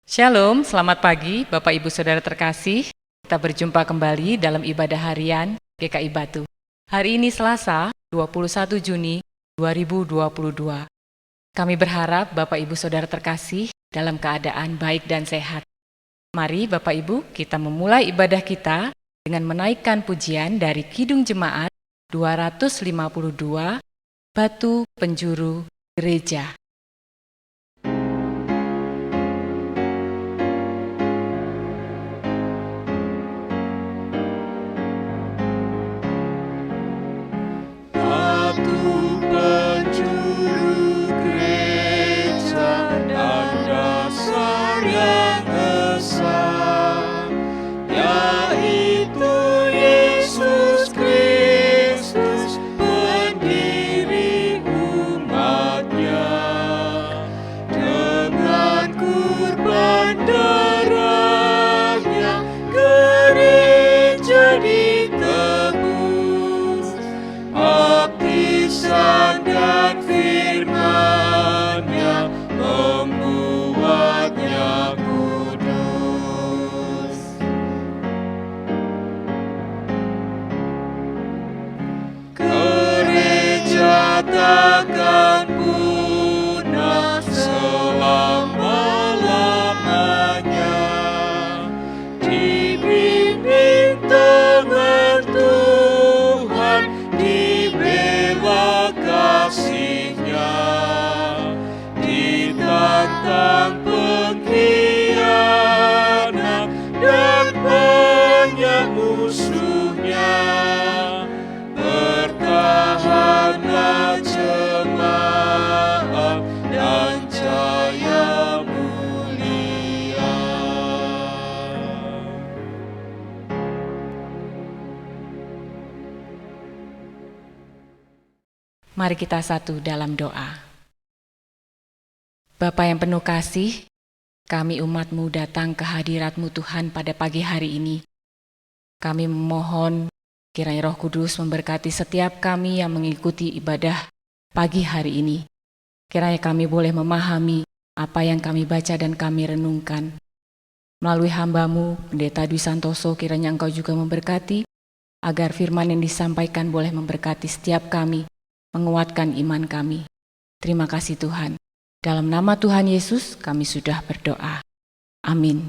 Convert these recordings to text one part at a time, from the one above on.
Shalom, selamat pagi Bapak Ibu Saudara terkasih. Kita berjumpa kembali dalam ibadah harian GKI Batu. Hari ini Selasa, 21 Juni 2022. Kami berharap Bapak Ibu Saudara terkasih dalam keadaan baik dan sehat. Mari Bapak Ibu kita memulai ibadah kita dengan menaikkan pujian dari Kidung Jemaat 252, Batu Penjuru Gereja. Takkan punah selama-lamanya, dibimbing tangan Tuhan, dibela kasih-Nya, ditantang pengkhianat dan banyak musuhnya. Bertahanlah jemaat dan cahaya mulia. Mari kita satu dalam doa. Bapa yang penuh kasih, kami umat-Mu datang ke hadirat-Mu Tuhan pada pagi hari ini. Kami memohon kiranya Roh Kudus memberkati setiap kami yang mengikuti ibadah pagi hari ini. Kiranya kami boleh memahami apa yang kami baca dan kami renungkan. Melalui hamba-Mu, Pendeta Dwi Santoso, kiranya Engkau juga memberkati, agar firman yang disampaikan boleh memberkati setiap kami, menguatkan iman kami. Terima kasih Tuhan. Dalam nama Tuhan Yesus kami sudah berdoa. Amin.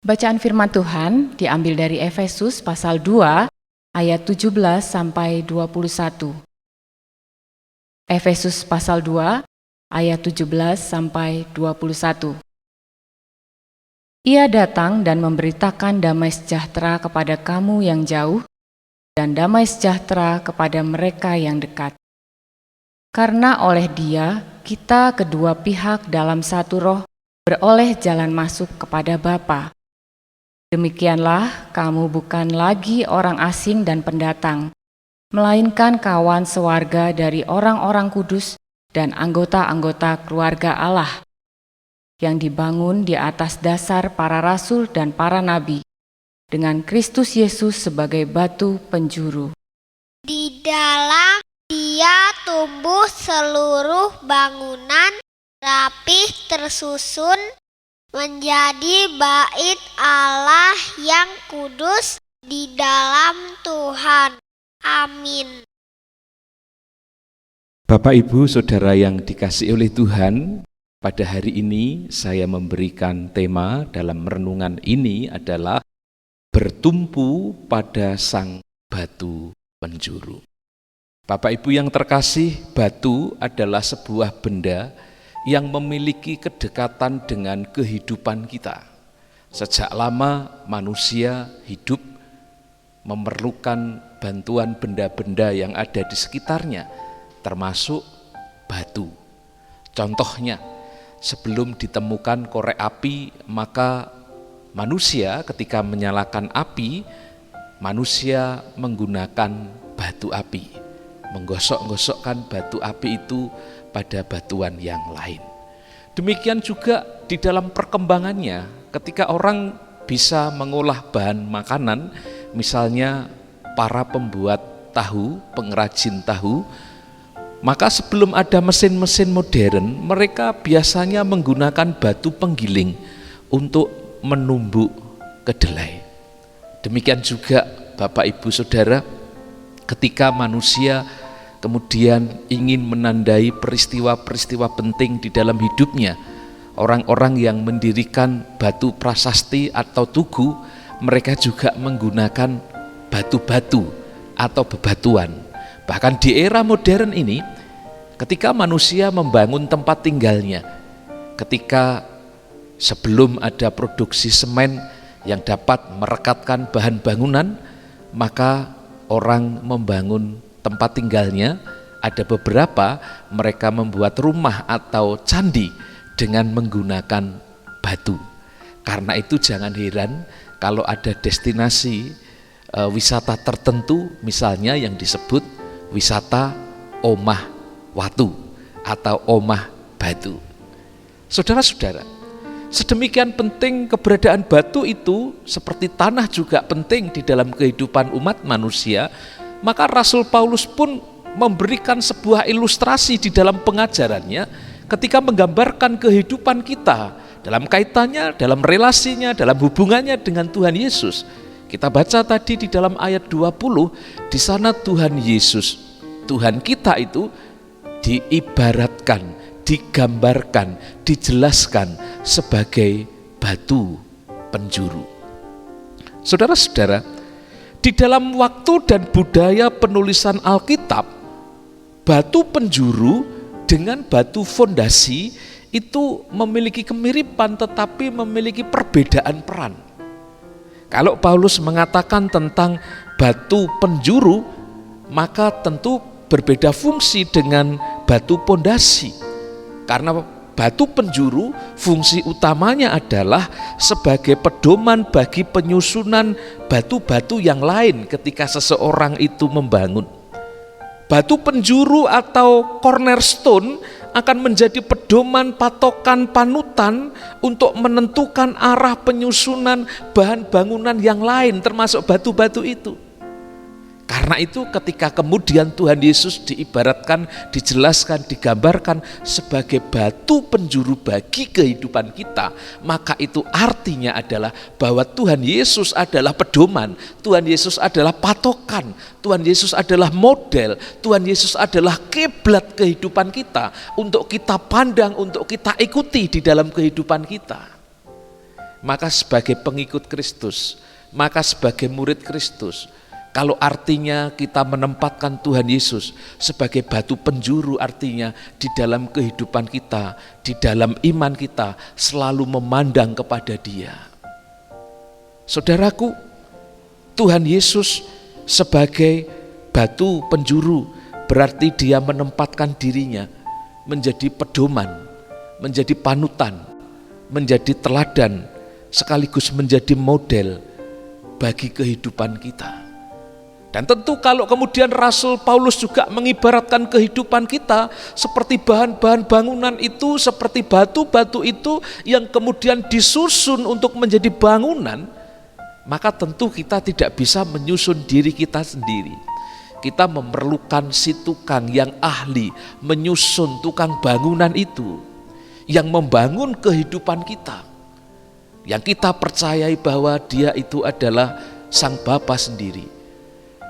Bacaan firman Tuhan diambil dari Efesus pasal 2 ayat 17 sampai 21. Efesus pasal 2 ayat 17 sampai 21. Ia datang dan memberitakan damai sejahtera kepada kamu yang jauh dan damai sejahtera kepada mereka yang dekat. Karena oleh Dia kita kedua pihak dalam satu roh beroleh jalan masuk kepada Bapa. Demikianlah kamu bukan lagi orang asing dan pendatang, melainkan kawan sewarga dari orang-orang kudus dan anggota-anggota keluarga Allah, yang dibangun di atas dasar para rasul dan para nabi, dengan Kristus Yesus sebagai batu penjuru. Di dalam Dia tumbuh seluruh bangunan rapih tersusun menjadi bait Allah yang kudus di dalam Tuhan. Amin. Bapak Ibu Saudara yang dikasihi oleh Tuhan, pada hari ini saya memberikan tema dalam renungan ini adalah bertumpu pada sang batu penjuru. Bapak Ibu yang terkasih, batu adalah sebuah benda yang memiliki kedekatan dengan kehidupan kita. Sejak lama manusia hidup memerlukan bantuan benda-benda yang ada di sekitarnya, termasuk batu. Contohnya, sebelum ditemukan korek api, maka manusia ketika menyalakan api, manusia menggunakan batu api, menggosok-gosokkan batu api itu pada batuan yang lain. Demikian juga di dalam perkembangannya, ketika orang bisa mengolah bahan makanan, misalnya para pembuat tahu, pengrajin tahu, Maka sebelum ada mesin-mesin modern, mereka biasanya menggunakan batu penggiling untuk menumbuk kedelai. Demikian juga Bapak Ibu Saudara, ketika manusia kemudian ingin menandai peristiwa-peristiwa penting di dalam hidupnya, orang-orang yang mendirikan batu prasasti atau tugu, mereka juga menggunakan batu-batu atau bebatuan. Bahkan di era modern ini, ketika manusia membangun tempat tinggalnya, ketika sebelum ada produksi semen yang dapat merekatkan bahan bangunan, maka orang membangun tempat tinggalnya. Ada beberapa mereka membuat rumah atau candi dengan menggunakan batu. Karena itu jangan heran kalau ada destinasi wisata tertentu, misalnya yang disebut wisata omah watu atau omah batu. Saudara-saudara, sedemikian penting keberadaan batu itu, seperti tanah juga penting di dalam kehidupan umat manusia. Maka Rasul Paulus pun memberikan sebuah ilustrasi di dalam pengajarannya ketika menggambarkan kehidupan kita dalam kaitannya, dalam relasinya, dalam hubungannya dengan Tuhan Yesus. Kita baca tadi di dalam ayat 20, di sana Tuhan Yesus, Tuhan kita itu diibaratkan, digambarkan, dijelaskan sebagai batu penjuru. Saudara-saudara, di dalam waktu dan budaya penulisan Alkitab, batu penjuru dengan batu fondasi itu memiliki kemiripan tetapi memiliki perbedaan peran. Kalau Paulus mengatakan tentang batu penjuru, maka tentu berbeda fungsi dengan batu fondasi. Karena batu penjuru fungsi utamanya adalah sebagai pedoman bagi penyusunan batu-batu yang lain ketika seseorang itu membangun. Batu penjuru atau cornerstone akan menjadi pedoman, patokan, panutan untuk menentukan arah penyusunan bahan bangunan yang lain termasuk batu-batu itu. Karena itu ketika kemudian Tuhan Yesus diibaratkan, dijelaskan, digambarkan sebagai batu penjuru bagi kehidupan kita, maka itu artinya adalah bahwa Tuhan Yesus adalah pedoman, Tuhan Yesus adalah patokan, Tuhan Yesus adalah model, Tuhan Yesus adalah kiblat kehidupan kita untuk kita pandang, untuk kita ikuti di dalam kehidupan kita. Maka sebagai pengikut Kristus, maka sebagai murid Kristus, kalau artinya kita menempatkan Tuhan Yesus sebagai batu penjuru, artinya di dalam kehidupan kita, di dalam iman kita selalu memandang kepada Dia. Saudaraku, Tuhan Yesus sebagai batu penjuru berarti Dia menempatkan dirinya menjadi pedoman, menjadi panutan, menjadi teladan, sekaligus menjadi model bagi kehidupan kita. Dan tentu kalau kemudian Rasul Paulus juga mengibaratkan kehidupan kita seperti bahan-bahan bangunan itu, seperti batu-batu itu yang kemudian disusun untuk menjadi bangunan, maka tentu kita tidak bisa menyusun diri kita sendiri. Kita memerlukan si tukang yang ahli menyusun, tukang bangunan itu yang membangun kehidupan kita, yang kita percayai bahwa Dia itu adalah Sang Bapa sendiri,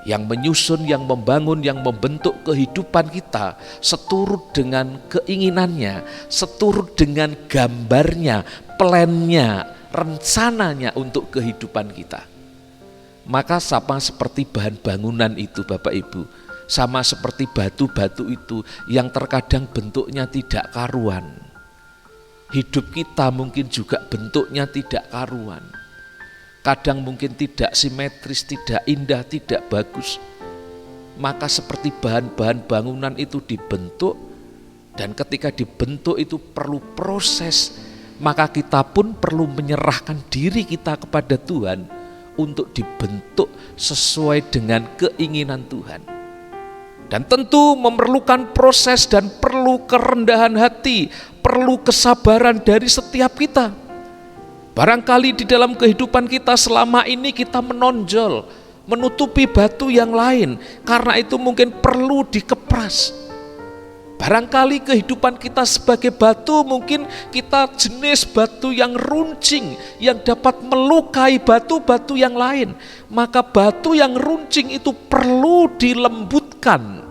yang menyusun, yang membangun, yang membentuk kehidupan kita seturut dengan keinginannya, seturut dengan gambarnya, plannya, rencananya untuk kehidupan kita. Maka sama seperti bahan bangunan itu Bapak Ibu, sama seperti batu-batu itu yang terkadang bentuknya tidak karuan. Hidup kita mungkin juga bentuknya tidak karuan. Kadang mungkin tidak simetris, tidak indah, tidak bagus. Maka seperti bahan-bahan bangunan itu dibentuk, dan ketika dibentuk itu perlu proses, maka kita pun perlu menyerahkan diri kita kepada Tuhan untuk dibentuk sesuai dengan keinginan Tuhan. Dan tentu memerlukan proses dan perlu kerendahan hati, perlu kesabaran dari setiap kita. Barangkali di dalam kehidupan kita selama ini kita menonjol, menutupi batu yang lain, karena itu mungkin perlu dikepras. Barangkali kehidupan kita sebagai batu, mungkin kita jenis batu yang runcing, yang dapat melukai batu-batu yang lain. Maka batu yang runcing itu perlu dilembutkan.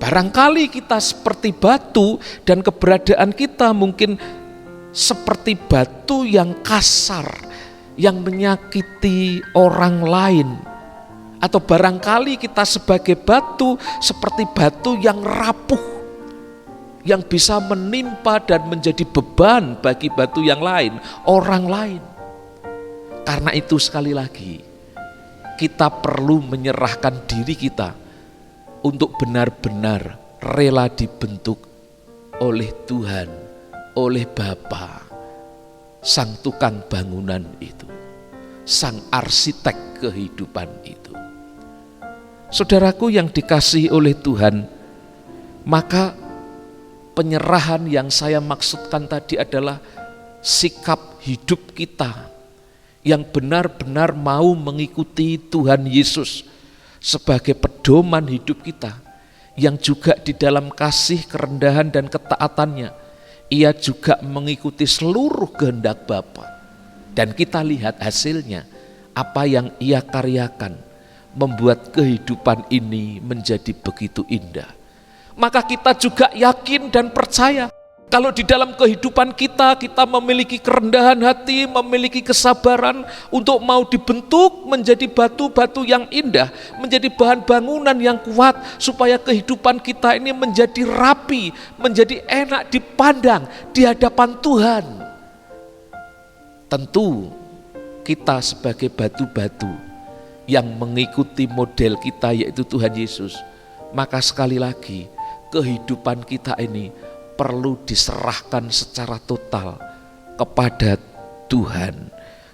Barangkali kita seperti batu dan keberadaan kita mungkin seperti batu yang kasar, yang menyakiti orang lain. Atau barangkali kita sebagai batu seperti batu yang rapuh, yang bisa menimpa dan menjadi beban bagi batu yang lain, orang lain. Karena itu sekali lagi, kita perlu menyerahkan diri kita untuk benar-benar rela dibentuk oleh Tuhan, oleh Bapa, Sang tukang bangunan itu, Sang arsitek kehidupan itu. Saudaraku yang dikasihi oleh Tuhan, maka penyerahan yang saya maksudkan tadi adalah sikap hidup kita yang benar-benar mau mengikuti Tuhan Yesus sebagai pedoman hidup kita, yang juga di dalam kasih, kerendahan dan ketaatannya ia juga mengikuti seluruh kehendak Bapa. Dan kita lihat hasilnya, apa yang ia karyakan membuat kehidupan ini menjadi begitu indah. Maka kita juga yakin dan percaya kalau di dalam kehidupan kita memiliki kerendahan hati, memiliki kesabaran untuk mau dibentuk menjadi batu-batu yang indah, menjadi bahan bangunan yang kuat, supaya kehidupan kita ini menjadi rapi, menjadi enak dipandang di hadapan Tuhan. Tentu kita sebagai batu-batu yang mengikuti model kita, yaitu Tuhan Yesus, maka sekali lagi kehidupan kita ini perlu diserahkan secara total kepada Tuhan,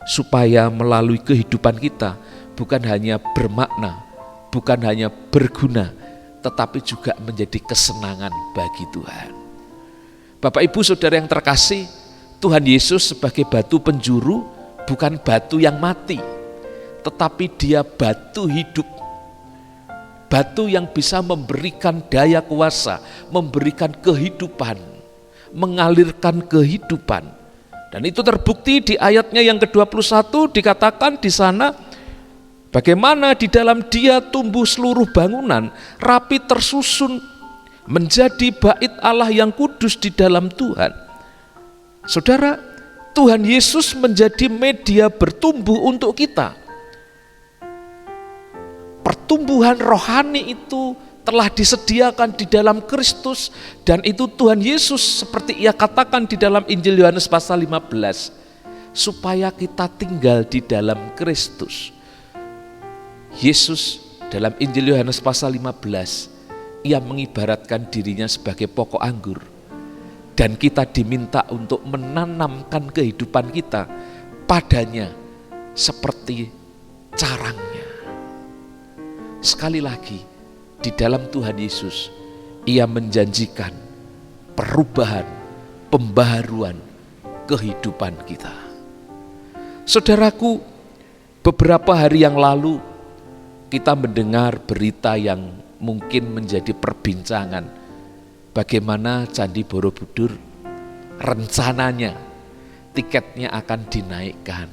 supaya melalui kehidupan kita bukan hanya bermakna, bukan hanya berguna, tetapi juga menjadi kesenangan bagi Tuhan. Bapak Ibu Saudara yang terkasih, Tuhan Yesus sebagai batu penjuru bukan batu yang mati, tetapi dia batu hidup. Batu yang bisa memberikan daya kuasa, memberikan kehidupan, mengalirkan kehidupan. Dan itu terbukti di ayatnya yang ke-21, dikatakan di sana, bagaimana di dalam dia tumbuh seluruh bangunan, rapi tersusun menjadi bait Allah yang kudus di dalam Tuhan. Saudara, Tuhan Yesus menjadi media bertumbuh untuk kita. Pertumbuhan rohani itu telah disediakan di dalam Kristus, dan itu Tuhan Yesus seperti ia katakan di dalam Injil Yohanes pasal 15, supaya kita tinggal di dalam Kristus. Yesus dalam Injil Yohanes pasal 15, ia mengibaratkan dirinya sebagai pokok anggur, dan kita diminta untuk menanamkan kehidupan kita padanya seperti carangnya. Sekali lagi, di dalam Tuhan Yesus, ia menjanjikan perubahan, pembaharuan kehidupan kita. Saudaraku, beberapa hari yang lalu kita mendengar berita yang mungkin menjadi perbincangan, bagaimana Candi Borobudur rencananya tiketnya akan dinaikkan.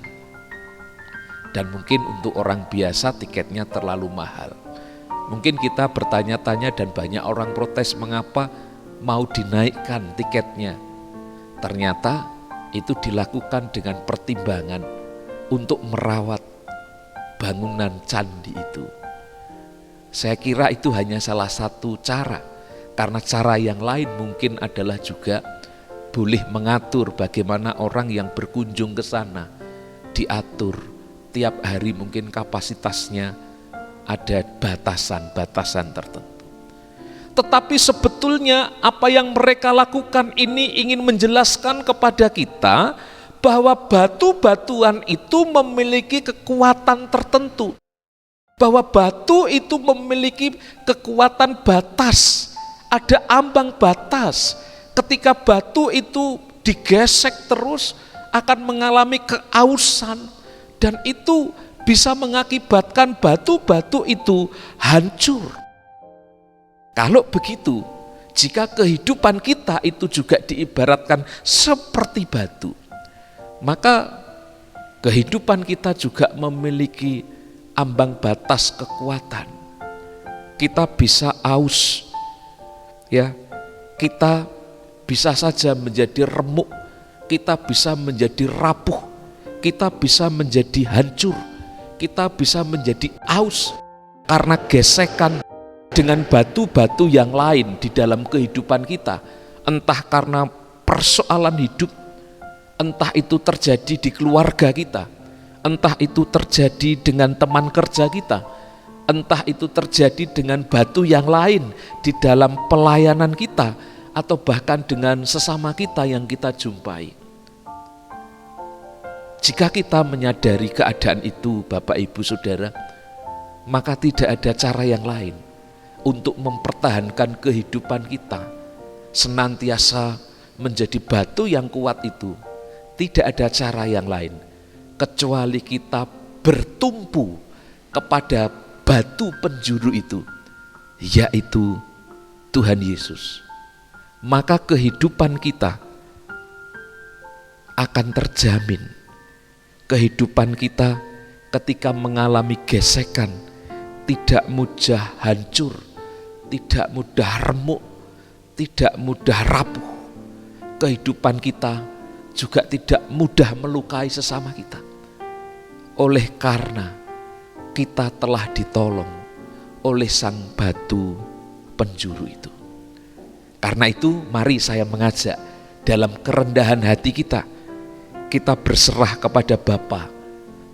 Dan mungkin untuk orang biasa tiketnya terlalu mahal. Mungkin kita bertanya-tanya dan banyak orang protes mengapa mau dinaikkan tiketnya. Ternyata itu dilakukan dengan pertimbangan untuk merawat bangunan candi itu. Saya kira itu hanya salah satu cara, karena cara yang lain mungkin adalah juga boleh mengatur bagaimana orang yang berkunjung ke sana diatur. Tiap hari mungkin kapasitasnya ada batasan-batasan tertentu. Tetapi sebetulnya apa yang mereka lakukan ini ingin menjelaskan kepada kita bahwa batu-batuan itu memiliki kekuatan tertentu. Bahwa batu itu memiliki kekuatan batas, ada ambang batas. Ketika batu itu digesek terus akan mengalami keausan. Dan itu bisa mengakibatkan batu-batu itu hancur. Kalau begitu, Jika kehidupan kita itu juga diibaratkan seperti batu, maka kehidupan kita juga memiliki ambang batas kekuatan. Kita bisa aus, ya, kita bisa saja menjadi remuk, kita bisa menjadi rapuh, kita bisa menjadi hancur, kita bisa menjadi aus karena gesekan dengan batu-batu yang lain di dalam kehidupan kita, entah karena persoalan hidup, entah itu terjadi di keluarga kita, entah itu terjadi dengan teman kerja kita, entah itu terjadi dengan batu yang lain di dalam pelayanan kita, atau bahkan dengan sesama kita yang kita jumpai. Jika kita menyadari keadaan itu, Bapak Ibu Saudara, maka tidak ada cara yang lain untuk mempertahankan kehidupan kita senantiasa menjadi batu yang kuat itu. Tidak ada cara yang lain kecuali kita bertumpu kepada batu penjuru itu, yaitu Tuhan Yesus. Maka kehidupan kita akan terjamin. Kehidupan kita ketika mengalami gesekan tidak mudah hancur, tidak mudah remuk, tidak mudah rapuh. Kehidupan kita juga tidak mudah melukai sesama kita. Oleh karena kita telah ditolong oleh sang batu penjuru itu. Karena itu mari saya mengajak dalam kerendahan hati kita berserah kepada Bapa,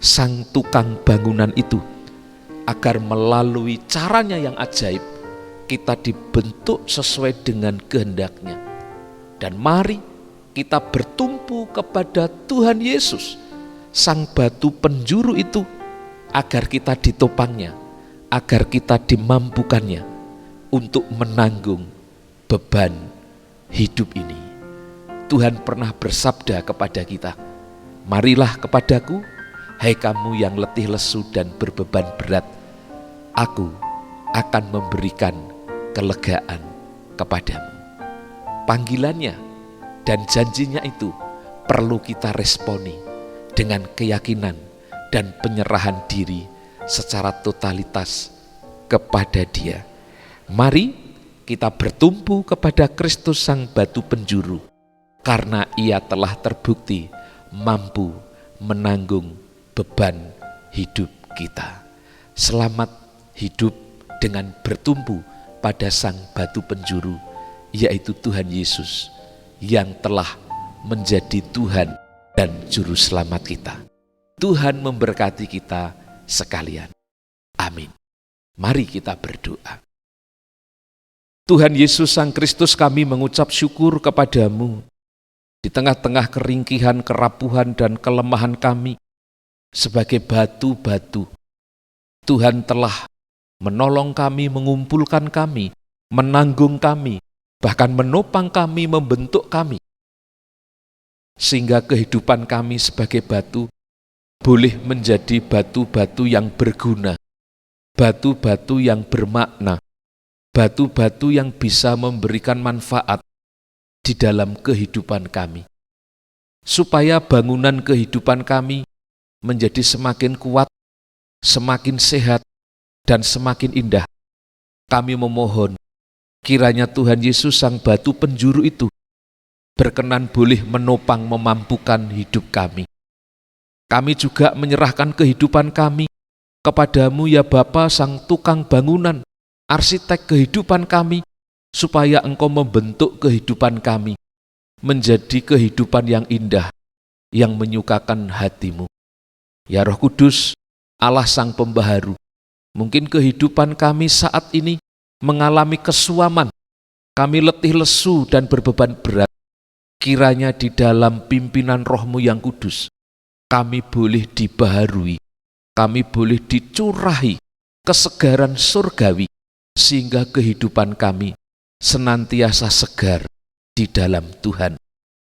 sang tukang bangunan itu, agar melalui caranya yang ajaib kita dibentuk sesuai dengan kehendaknya. Dan mari kita bertumpu kepada Tuhan Yesus, sang batu penjuru itu, agar kita ditopangnya, agar kita dimampukannya untuk menanggung beban hidup ini. Tuhan pernah bersabda kepada kita, marilah kepadaku, hai kamu yang letih lesu dan berbeban berat, aku akan memberikan kelegaan kepadamu. Panggilannya dan janjinya itu perlu kita responi dengan keyakinan dan penyerahan diri secara totalitas kepada Dia. Mari kita bertumpu kepada Kristus sang batu penjuru, karena Ia telah terbukti mampu menanggung beban hidup kita. Selamat hidup dengan bertumpu pada sang batu penjuru, yaitu Tuhan Yesus yang telah menjadi Tuhan dan Juru Selamat kita. Tuhan memberkati kita sekalian. Amin. Mari kita berdoa. Tuhan Yesus Sang Kristus, kami mengucap syukur kepadamu. Di tengah-tengah keringkihan, kerapuhan, dan kelemahan kami sebagai batu-batu, Tuhan telah menolong kami, mengumpulkan kami, menanggung kami, bahkan menopang kami, membentuk kami, sehingga kehidupan kami sebagai batu boleh menjadi batu-batu yang berguna, batu-batu yang bermakna, batu-batu yang bisa memberikan manfaat di dalam kehidupan kami, supaya bangunan kehidupan kami menjadi semakin kuat, semakin sehat, dan semakin indah. Kami memohon, kiranya Tuhan Yesus sang batu penjuru itu berkenan boleh menopang, memampukan hidup kami. Kami juga menyerahkan kehidupan kami kepadamu ya Bapa, sang tukang bangunan, arsitek kehidupan kami, supaya Engkau membentuk kehidupan kami menjadi kehidupan yang indah, yang menyukakan hati-Mu. Ya Roh Kudus, Allah sang pembaharu, mungkin kehidupan kami saat ini mengalami kesuaman, kami letih lesu dan berbeban berat. Kiranya di dalam pimpinan Roh-Mu yang kudus, kami boleh dibaharui, kami boleh dicurahi kesegaran surgawi, sehingga kehidupan kami senantiasa segar di dalam Tuhan.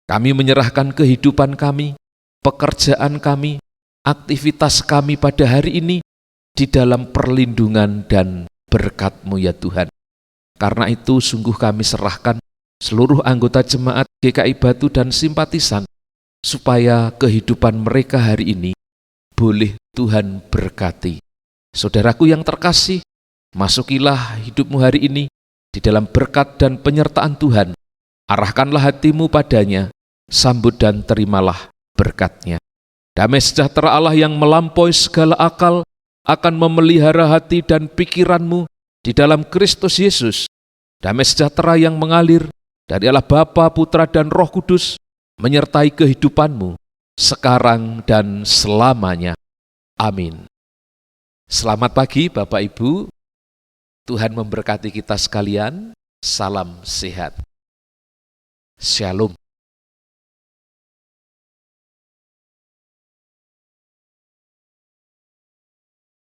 Kami menyerahkan kehidupan kami, pekerjaan kami, aktivitas kami pada hari ini di dalam perlindungan dan berkat-Mu ya Tuhan. Karena itu sungguh kami serahkan seluruh anggota jemaat GKI Batu dan simpatisan, supaya kehidupan mereka hari ini boleh Tuhan berkati. Saudaraku yang terkasih, masukilah hidupmu hari ini di dalam berkat dan penyertaan Tuhan. Arahkanlah hatimu padanya, sambut dan terimalah berkat-Nya. Damai sejahtera Allah yang melampaui segala akal akan memelihara hati dan pikiranmu di dalam Kristus Yesus. Damai sejahtera yang mengalir dari Allah Bapa, Putra, dan Roh Kudus menyertai kehidupanmu sekarang dan selamanya. Amin. Selamat pagi Bapak Ibu. Tuhan memberkati kita sekalian. Salam sehat. Shalom.